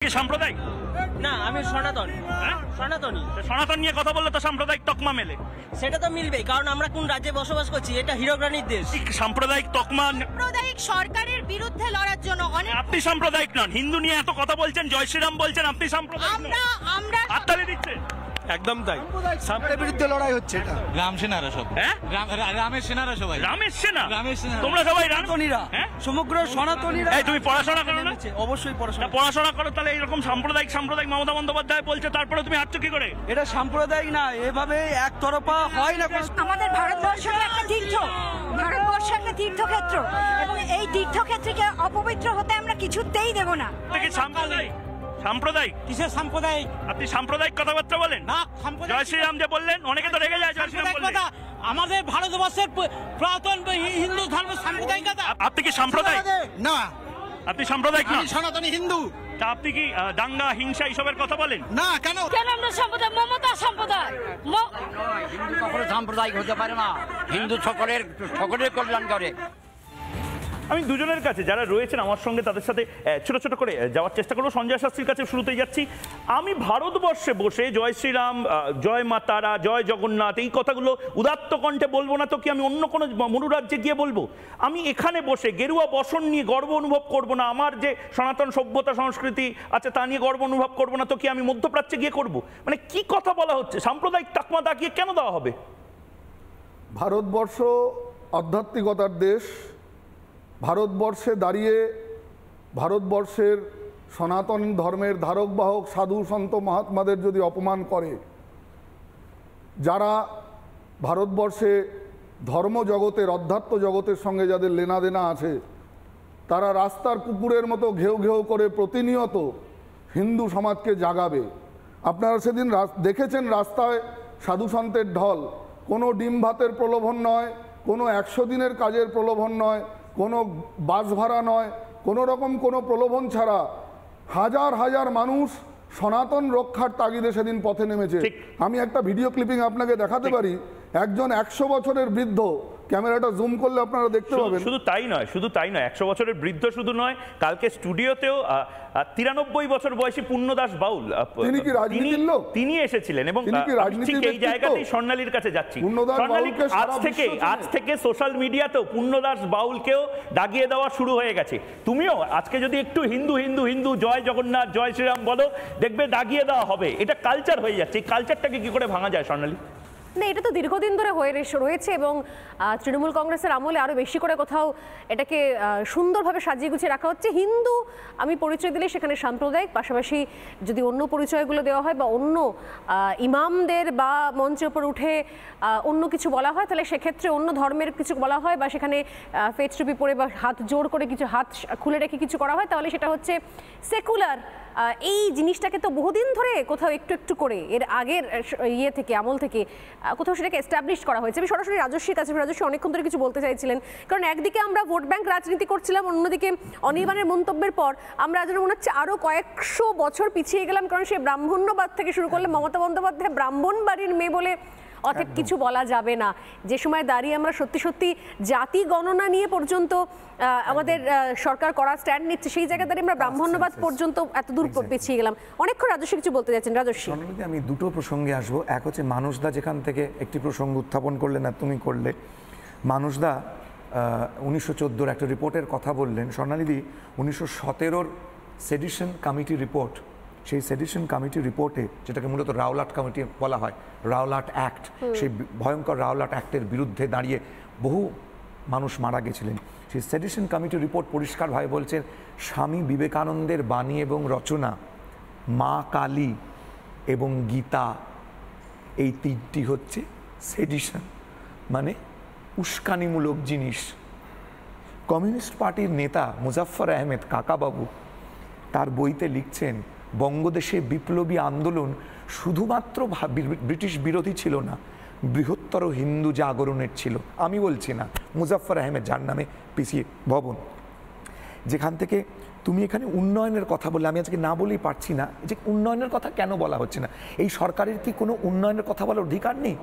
কি সাম্প্রদায়িক? না, আমি সনাতন। সনাতনী। সনাতন নিয়ে কথা বললে তো সাম্প্রদায়িক তকমা মেলে। সেটা তো মিলবেই, কারণ আমরা কোন রাজ্যে বসবাস করছি, এটা হিরোগ্রানির দেশ। সাম্প্রদায়িক তকমা, সাম্প্রদায়িক সরকারের বিরুদ্ধে লড়ার জন্য অনেক। আপনি সাম্প্রদায়িক নন, হিন্দু নিয়ে এত কথা বলছেন, জয় শ্রীরাম বলছেন, আপনি সাম্প্রদায়িক নন। আমরা হাততালি দিচ্ছেন। একদম তাই, সাম্প্রদায়ের বিরুদ্ধে লড়াই হচ্ছে এটা। রাম সেনারা সব, হ্যাঁ রামের সেনারা সবাই, রামের সেনা। রামের সেনা। তোমরা সবাই সনাতনীরা, সমগ্র সনাতনীরা। এই তুমি পড়াশোনা করো না? অবশ্যই পড়াশোনা করো, তাহলে এরকম সাম্প্রদায়িক সাম্প্রদায়িক মমতা বন্দ্যোপাধ্যায় বলছে, তারপরে তুমি হাঁটছো কি করে? এটা সাম্প্রদায়িক না, এভাবে একতরফা হয় না। আমাদের ভারতবর্ষ একটা তীর্থ, ভারতবর্ষ একটা তীর্থক্ষেত্র, এবং এই তীর্থক্ষেত্রকে অপবিত্র হতে আমরা কিছুতেই দেব না। সাম্প্রদায়িক কিসের সাম্প্রদায়িক? আপনি সাম্প্রদায়িক কথাবার্তা বলেন না, জয় শ্রীরাম যে বললেন, অনেকে তো রেগে যায় জয় শ্রীরাম বললে। আমাদের ভারতবর্ষের পুরাতন হিন্দু ধর্ম সাম্প্রদায়িকতা। আপনি কি সাম্প্রদায়িক? না, আপনি সাম্প্রদায়িক না? সনাতনী হিন্দু। তা আপনি কি দাঙ্গা হিংসা এইসবের কথা বলেন? না, কেন আমরা সম্প্রদায়, মমতা সম্প্রদায়। হিন্দু কখনো সাম্প্রদায়িক হতে পারে না, হিন্দু সকলের কল্যাণ করে। আমি দুজনের কাছে যারা রয়েছেন আমার সঙ্গে, তাদের সাথে ছোট ছোট করে যাওয়ার চেষ্টা করবো। সঞ্জয় শাস্ত্রীর কাছে শুরুতেই যাচ্ছি। আমি ভারতবর্ষে বসে জয় শ্রীরাম, জয় মা তারা, জয় জগন্নাথ এই কথাগুলো উদাত্ত কণ্ঠে বলবো না তো কি আমি অন্য কোনো মনুরাজ্যে গিয়ে বলবো? আমি এখানে বসে গেরুয়া বসন নিয়ে গর্ব অনুভব করব না? আমার যে সনাতন সভ্যতা সংস্কৃতি আছে তা নিয়ে গর্ব অনুভব করব না তো কি আমি মধ্যপ্রাচ্যে গিয়ে করব? মানে কি কথা বলা হচ্ছে? সাম্প্রদায়িক তাকমা দাগিয়ে কেন দেওয়া হবে? ভারতবর্ষ আধ্যাত্মিকতার দেশ। ভারতবর্ষে দাঁড়িয়ে ভারতবর্ষের সনাতন ধর্মের ধারক বাহক সাধু সন্ত মহাত্মাদের যদি অপমান করে, যারা ভারতবর্ষে ধর্ম জগতের অধ্যাত্ম জগতের সঙ্গে যাদের লেনাদেনা আছে, তারা রাস্তার কুকুরের মতো ঘেউ ঘেউ করে প্রতিনিয়ত হিন্দু সমাজকে জাগাবে। আপনারা সেদিন দেখেছেন রাস্তায় সাধু সন্তের ঢল। কোনো ডিম ভাতের প্রলোভন নয়, কোনো 100 দিনের কাজের প্রলোভন নয়, কোনো বাস ভাড়া নয়, কোনো রকম কোনো প্রলোভন ছাড়া হাজার হাজার মানুষ সনাতন রক্ষার তাগিদে সেদিন পথে নেমেছে। আমি একটা ভিডিও ক্লিপিং আপনাকে দেখাতে পারি। একজন 100 বছরের বৃদ্ধ, ক্যামেরাটা জুম করলে আপনারা দেখতে পাবেন। শুধু তাই নয়, 100 বছরের বৃদ্ধ শুধু নয়, কালকে স্টুডিওতেও 93 বছর বয়সী পূর্ণদাস বাউল, তিনি কি রাজনীতির লোক? তিনি এসেছিলেন এবং ঠিক এই জায়গাতেই স্বর্ণালীর কাছে যাচ্ছি। আজ থেকে সোশ্যাল মিডিয়াতেও পূর্ণদাস বাউলকেও দাগিয়ে দেওয়া শুরু হয়ে গেছে। তুমিও আজকে যদি একটু হিন্দু হিন্দু হিন্দু জয় জগন্নাথ জয় শ্রীরাম বলো, দেখবে দাগিয়ে দেওয়া হবে। এটা কালচার হয়ে যাচ্ছে। এই কালচারটাকে কি করে ভাঙা যায় স্বর্ণালী? না, এটা তো দীর্ঘদিন ধরে হয়ে রয়েছে এবং তৃণমূল কংগ্রেসের আমলে আরও বেশি করে কোথাও এটাকে সুন্দরভাবে সাজিয়ে গুছিয়ে রাখা হচ্ছে। হিন্দু আমি পরিচয় দিলে সেখানে সাম্প্রদায়িক, পাশাপাশি যদি অন্য পরিচয়গুলো দেওয়া হয় বা অন্য ইমামদের বা মঞ্চের উপর উঠে অন্য কিছু বলা হয়, তাহলে সেক্ষেত্রে অন্য ধর্মের কিছু বলা হয় বা সেখানে ফেস টুপি পরে বা হাত জোর করে কিছু হাত খুলে রেখে কিছু করা হয়, তাহলে সেটা হচ্ছে সেকুলার। এই জিনিসটাকে তো বহুদিন ধরে কোথাও একটু একটু করে এর আগের থেকে আমল থেকে কোথাও সেটাকে এস্টাবলিশ করা হয়েছে। আমি সরাসরি রাজস্বীর কাছে, রাজস্বী অনেকক্ষণ ধরে কিছু বলতে চাইছিলেন, কারণ একদিকে আমরা ভোট ব্যাংক রাজনীতি করছিলাম, অন্যদিকে অনির্বাণের মন্তব্যের পর আমরা যেন মনে হচ্ছে আরও কয়েকশো বছর পিছিয়ে গেলাম, কারণ সে ব্রাহ্মণ্যবাদ থেকে শুরু করলে মমতা বন্দ্যোপাধ্যায় ব্রাহ্মণ বাড়ির মেয়ে বলে অতএব কিছু বলা যাবে না। যে সময় দাঁড়িয়ে আমরা সত্যি সত্যি জাতি গণনা নিয়ে পর্যন্ত আমাদের সরকার করা স্ট্যান্ড নিচ্ছে, সেই জায়গায় দাঁড়িয়ে আমরা ব্রাহ্মণ্যবাদ পর্যন্ত এত দূর পেছিয়ে গেলাম। অনেকক্ষণ রাজস্বী কিছু বলতে যাচ্ছেন। রাজস্বী, আমি দুটো প্রসঙ্গে আসবো। এক হচ্ছে মানুষদা যেখান থেকে একটি প্রসঙ্গ উত্থাপন করলেন আর তুমি করলে, মানুষদা 1914 একটা রিপোর্টের কথা বললেন। স্বর্ণালীদি 1917 সেডিশন কমিটি রিপোর্ট, সেই সেডিশন কমিটি রিপোর্টে, যেটাকে মূলত রাওলাট কমিটি বলা হয়, রাওলাট অ্যাক্ট, সেই ভয়ঙ্কর রাওলাট অ্যাক্টের বিরুদ্ধে দাঁড়িয়ে বহু মানুষ মারা গেছিলেন। সেই সেডিশন কমিটি রিপোর্ট পরিষ্কারভাবে বলছেন, স্বামী বিবেকানন্দের বাণী এবং রচনা, মা কালী এবং গীতা, এই তিনটি হচ্ছে সেডিশন, মানে উস্কানিমূলক জিনিস। কমিউনিস্ট পার্টির নেতা মুজাফফর আহমেদ কাকাবাবু তার বইতে লিখছেন, বঙ্গদেশে বিপ্লবী আন্দোলন শুধুমাত্র ব্রিটিশ বিরোধী ছিল না, বৃহত্তর হিন্দু জাগরণের ছিল। আমি বলছি না, মুজাফফর আহমেদ, যার নামে পিসি ভবন, যেখান থেকে তুমি এখানে উন্নয়নের কথা বললে, আমি আজকে না বলেই পারছি না যে উন্নয়নের কথা কেন বলা হচ্ছে না। এই সরকারের কি কোনো উন্নয়নের কথা বলার অধিকার নেই?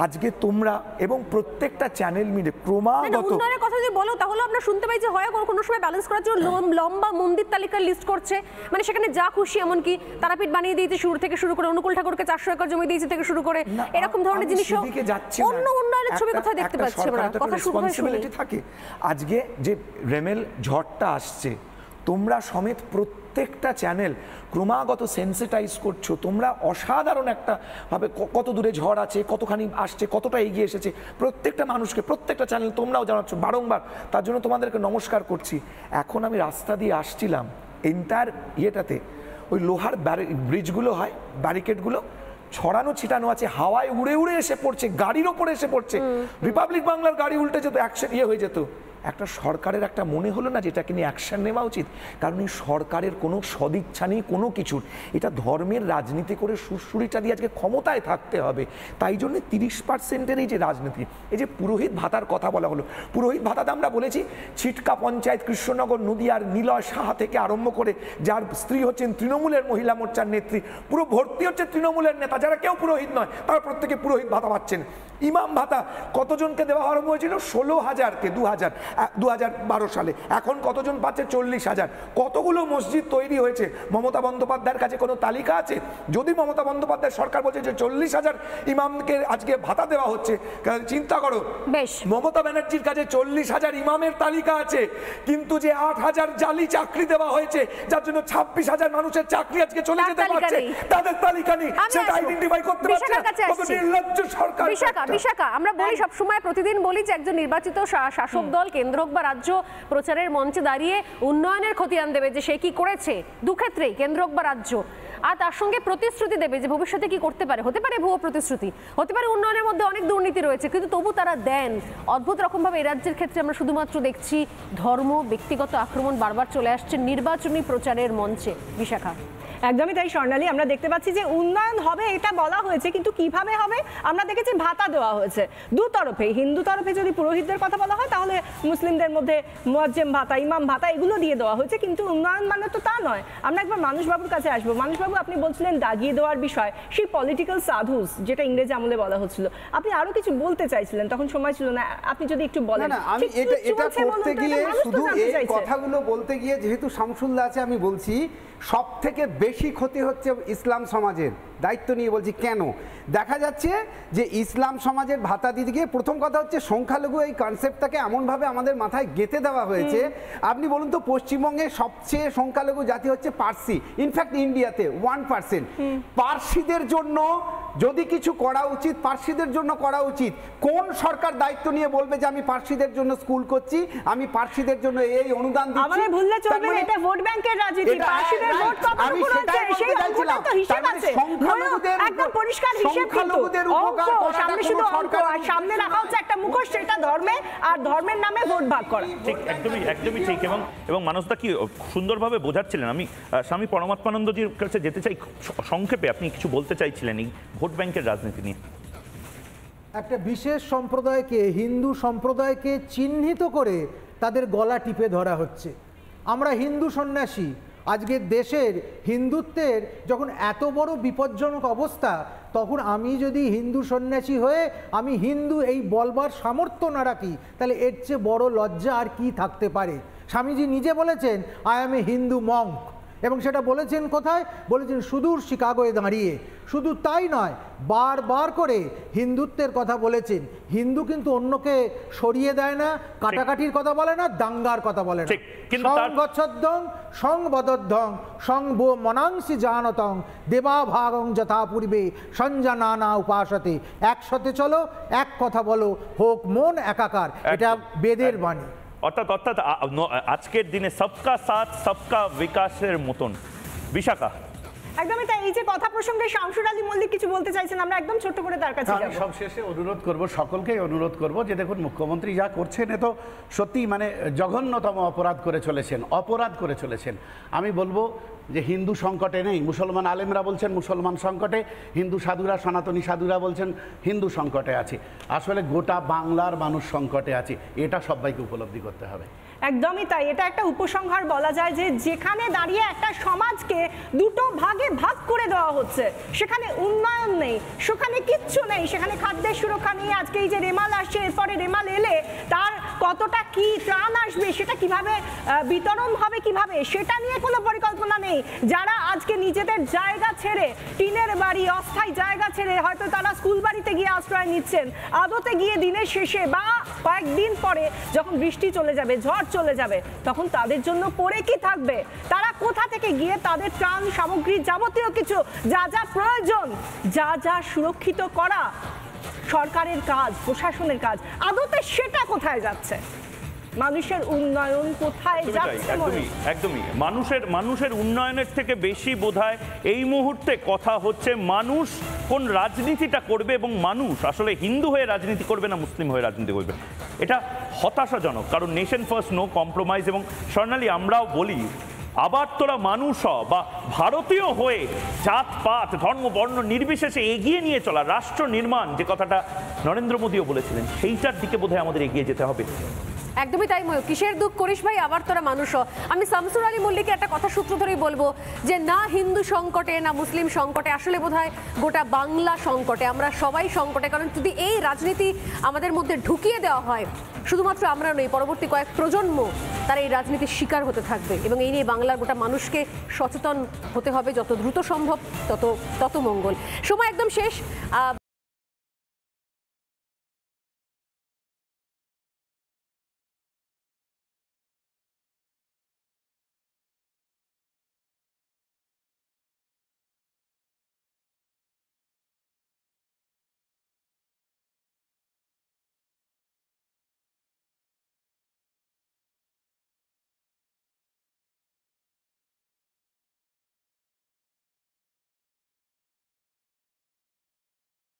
আজকে তোমরা এবং প্রত্যেকটা চ্যানেল মিলে ক্রমাগত উন্নয়নের কথা যদি বলো তাহলে আমরা শুনতে পাই যে হয় কোনো সময় ব্যালেন্স করার জন্য লম্বা মন্দির তালিকার লিস্ট করছে, মানে সেখানে যা খুশি, এমনকি তারাপীঠ বানিয়ে দিয়েছে থেকে শুরু করে, অনুকূল ঠাকুরকে 400 একর জমি দিয়েছে থেকে শুরু করে, এরকম ধরনের জিনিসও অন্য উন্নয়নের ছবি কোথায় দেখতে পাচ্ছি আমরা? কথা রেসপন্সিবিলিটি থাকে। আজকে যে রেমেল ঝড়টা আসছে, তোমরা সমেত প্রত্যেকটা চ্যানেল ক্রমাগত সেন্সিটাইজ করছো। তোমরা অসাধারণ একটা ভাবে কত দূরে ঝড় আছে, কতখানি আসছে, কতটা এগিয়ে এসেছে, প্রত্যেকটা মানুষকে, প্রত্যেকটা চ্যানেল তোমরাও জানাচ্ছ বারংবার, তার জন্য তোমাদেরকে নমস্কার করছি। এখন আমি রাস্তা দিয়ে আসছিলাম, এন্টায়ার ইয়েটাতে ওই লোহার ব্রিজগুলো হয়, ব্যারিকেডগুলো ছড়ানো ছিটানো আছে, হাওয়ায় উড়ে উড়ে এসে পড়ছে, গাড়ির ওপরে এসে পড়ছে। রিপাবলিক বাংলার গাড়ি উল্টে যেত, অ্যাকশন হয়ে যেত। একটা সরকারের একটা মনে হলো না যে এটাকে নিয়ে অ্যাকশন নেওয়া উচিত? কারণ এই সরকারের কোনো সদিচ্ছা নেই কোনো কিছুর। এটা ধর্মের রাজনীতি করে সুরসুরিটা দিয়ে আজকে ক্ষমতায় থাকতে হবে। তাই জন্য 30% এই যে রাজনীতি, এই যে পুরোহিত ভাতার কথা বলা হলো, পুরোহিত ভাতাতে আমরা বলেছি ছিটকা পঞ্চায়েত, কৃষ্ণনগর, নদীয়ার নিলয় সাহা থেকে আরম্ভ করে, যার স্ত্রী হচ্ছেন তৃণমূলের মহিলা মোর্চার নেত্রী, পুরো ভর্তি হচ্ছে তৃণমূলের নেতা, যারা কেউ পুরোহিত নয়, তারা প্রত্যেকে পুরোহিত ভাতা পাচ্ছেন। ইমাম ভাতা কতজনকে দেওয়া আরম্ভ হয়েছিল? 16,000কে 2012 সালে। এখন কতজন পাচ্ছে? 40,000। কতগুলো মসজিদ তৈরি হয়েছে? মমতা বন্দ্যোপাধ্যায়ের কাছে কোনো তালিকা আছে? যদি মমতা বন্দ্যোপাধ্যায় সরকার বলছে যে 40,000 ইমামকে আজকে ভাতা দেওয়া হচ্ছে, চিন্তা করো, মমতা ব্যানার্জির কাছে 40,000 ইমামের তালিকা আছে, কিন্তু যে 8,000 জালি চাকরি দেওয়া হয়েছে, যার জন্য 26,000 মানুষের চাকরি আজকে চলে যেতে পারছে, তাদের তালিকা নেই, সেটা আইডেন্টিফাই করতে পারছে না। কত নির্লজ্জ সরকার। বিশাখা, আমরা বলি সবসময়, প্রতিদিন বলি যে একজন নির্বাচিত শাসক দল কেন্দ্র হোক বা রাজ্য প্রচারের মঞ্চে দাঁড়িয়ে উন্নয়নের খতিয়ান দেবে যে সে কি করেছে, দুক্ষেত্রেই কেন্দ্র হোক বা রাজ্য, আর তার সঙ্গে প্রতিশ্রুতি দেবে যে ভবিষ্যতে কি করতে পারে। হতে পারে ভুয়ো প্রতিশ্রুতি, হতে পারে উন্নয়নের মধ্যে অনেক দুর্নীতি রয়েছে, কিন্তু তবু তারা দেন। অদ্ভুত রকমভাবে এই রাজ্যের ক্ষেত্রে আমরা শুধুমাত্র দেখছি ধর্ম, ব্যক্তিগত আক্রমণ বারবার চলে আসছে নির্বাচনী প্রচারের মঞ্চে। বিশাখা, একদমই তাই স্বর্ণালী, আমরা দেখতে পাচ্ছি যে উন্নয়ন হবে এটা বলা হয়েছে, কিন্তু কিভাবে হবে? আমরা দেখেছি ভাতা দেওয়া হয়েছে দু তরফে। হিন্দু তরফে যদি পুরোহিতদের কথা বলা হয়, তাহলে মুসলিমদের মধ্যে মুয়াজ্জেম ভাতা, ইমাম ভাতা এগুলো দিয়ে দেওয়া হয়েছে, কিন্তু উন্নয়ন মানে তো তা নয়। আমরা একবার মানুষবাবুর কাছে আসবো। মানুষবাবু, আপনি বলছিলেন দাগিয়ে দেওয়ার বিষয়, সেই পলিটিক্যাল সাধুস যেটা ইংরেজি আমলে বলা হচ্ছিল, আপনি আরো কিছু বলতে চাইছিলেন, তখন সময় ছিল না, আপনি যদি একটু বলেন। না, আমি এটা করতে গিয়ে, শুধু এই কথাগুলো বলতে গিয়ে, যেহেতু শামসুল্লাহ আছে, আমি বলছি সব থেকে বেশি ক্ষতি হচ্ছে ইসলাম সমাজের। দায়িত্ব নিয়ে বলছি, কেন? দেখা যাচ্ছে যে ইসলাম সমাজের ভাতা দিতে গিয়ে প্রথম কথা হচ্ছে সংখ্যালঘু এই কনসেপ্টটাকে এমনভাবে আমাদের মাথায় গেঁথে দেওয়া হয়েছে। আপনি বলুন তো, পশ্চিমবঙ্গে সবচেয়ে সংখ্যালঘু জাতি হচ্ছে পার্সি, ইনফ্যাক্ট ইন্ডিয়াতে 1%। পার্সিদের জন্য যদি কিছু করা উচিত, পার্সিদের জন্য করা উচিত। কোন সরকার দায়িত্ব নিয়ে বলবে যে আমি পার্সিদের জন্য স্কুল করছি, আমি পার্সিদের জন্য এই অনুদান দিচ্ছি? আমাদের ভুললে চলবে না, এটা ভোট ব্যাংকের রাজনীতি। পার্সিদের ভোট কত আছে সেই অঙ্কটা তো হিসাব আছে, একদম পরিষ্কার হিসাব। কিন্তু অঙ্ক সামনে শুধু অঙ্ক, আর সামনে রাখা হচ্ছে একটা মুখোশ, সেটা ধর্মে, আর ধর্মের নামে ভোট ভাগ করা। ঠিক, একদমই ঠিক। এবং মানুষটা কি সুন্দরভাবে বোঝাচ্ছিলেন। আমি স্বামী পরমাত্মানন্দজির কাছে যেতে চাই, সংক্ষেপে আপনি কিছু বলতে চাইছিলেন এই ভোট ব্যাংকের রাজনীতি নিয়ে। একটা বিশেষ সম্প্রদায়কে, হিন্দু সম্প্রদায়কে চিহ্নিত করে তাদের গলা টিপে ধরা হচ্ছে। আমরা হিন্দু সন্ন্যাসী, আজকের দেশের হিন্দুত্বের যখন এত বড় বিপজ্জনক অবস্থা, তখন আমি যদি হিন্দু সন্ন্যাসী হয়ে আমি হিন্দু এই বলবার সামর্থ্য না রাখি, তাহলে এর চেয়ে বড় লজ্জা আর কি থাকতে পারে? স্বামীজি নিজে বলেছেন, I am A Hindu Monk, এবং সেটা বলেছেন কোথায়? বলেছেন সুদূর শিকাগোয় দাঁড়িয়ে। শুধু তাই নয়, বারবার করে হিন্দুত্বের কথা বলেছেন। হিন্দু কিন্তু অন্যকে সরিয়ে দেয় না, কাটাকাটির কথা বলে না, দাঙ্গার কথা বলে না। সংগচ্ছদ্দং সংবদ্ধং সংব মনাংসি জানতং দেবাভাগং যথা পূর্বে সঞ্জানানা উপাসতে। একসাথে চলো, এক কথা বলো, হোক মন একাকার। এটা বেদের বাণী। অর্থাৎ আজকের দিনে সবকা সাথ সবকা বিকাশের মতন। বিশাখা, একদমই তাই। এই যে কথা প্রসঙ্গে শামসুর আলী মল্লিক কিছু বলতে চাইছেন, আমরা একদম ছোট্ট করে তার কাছে যাব। সব শেষে অনুরোধ করব, সকলকেই অনুরোধ করব যে দেখুন, মুখ্যমন্ত্রী যা করছেন এ তো সত্যি মানে জঘন্যতম অপরাধ করে চলেছেন। আমি বলবো যে হিন্দু সংকটে নেই, মুসলমান আলেমরা বলছেন মুসলমান সংকটে, হিন্দু সাধুরা, সনাতনী সাধুরা বলছেন হিন্দু সংকটে আছে। আসলে গোটা বাংলার মানুষ সংকটে আছে, এটা সবাইকে উপলব্ধি করতে হবে। একদমই তাই, এটা একটা উপসংহার বলা যায় যে যেখানে দাঁড়িয়ে একটা সমাজকে দুটো ভাগে ভাগ করে দেওয়া হচ্ছে, সেখানে উন্নয়ন নেই, সেখানে কিচ্ছু নেই, সেখানে খাদ্যের সুরক্ষা নেই। আজকে এই যে রেমাল আসছে, এরপরে রেমাল এলে তার কতটা কি ত্রাণ আসবে, সেটা কিভাবে বিতরণ হবে, কিভাবে সেটা নিয়ে কোনো পরিকল্পনা নেই। যারা আজকে নিজেদের জায়গা ছেড়ে, টিনের বাড়ি, অস্থায়ী জায়গা ছেড়ে হয়তো তারা স্কুল বাড়িতে গিয়ে আশ্রয় নিচ্ছেন, আদতে গিয়ে দিনের শেষে বা কয়েকদিন পরে যখন বৃষ্টি চলে যাবে, ঝড় চলে যাবে, তখন তাদের জন্য পড়ে কি থাকবে? তারা কোথা থেকে গিয়ে তাদের ত্রাণ সামগ্রী, যাবতীয় কিছু যা যা প্রয়োজন, যা যা সুরক্ষিত করা সরকারের কাজ, প্রশাসনের কাজ, আদতে সেটা কোথায় যাচ্ছে? মানুষের উন্নয়ন কোথায় যাচ্ছে? একদমই মানুষের উন্নয়নের থেকে বেশি বোধহয় এই মুহূর্তে কথা হচ্ছে মানুষ কোন রাজনীতিটা করবে, এবং মানুষ আসলে হিন্দু হয়ে রাজনীতি করবে না মুসলিম হয়ে রাজনীতি করবে। এটা হতাশাজনক, কারণ নেশন ফার্স্ট, নো কম্প্রোমাইজ। এবং স্বর্ণালী, আমরাও বলি আবার তোরা মানুষ হ, বা ভারতীয় হয়ে জাতপাত ধর্ম বর্ণ নির্বিশেষে এগিয়ে নিয়ে চলা রাষ্ট্র নির্মাণ, যে কথাটা নরেন্দ্র মোদীও বলেছিলেন, সেইটার দিকে বোধহয় আমাদের এগিয়ে যেতে হবে। একদমই তাই ময়ূর, কিসের দুঃখ করিস ভাই, আবার তোরা মানুষ। আমি শামসুর আলী মল্লিকের একটা কথা সূত্র ধরেই বলবো যে না হিন্দু সংকটে না মুসলিম সংকটে, আসলে বোধহয় গোটা বাংলা সংকটে, আমরা সবাই সংকটে। কারণ যদি এই রাজনীতি আমাদের মধ্যে ঢুকিয়ে দেওয়া হয়, শুধুমাত্র আমরা নই, পরবর্তী কয়েক প্রজন্ম তারা এই রাজনীতির শিকার হতে থাকবে। এবং এই নিয়ে বাংলার গোটা মানুষকে সচেতন হতে হবে, যত দ্রুত সম্ভব তত মঙ্গল। সময় একদম শেষ।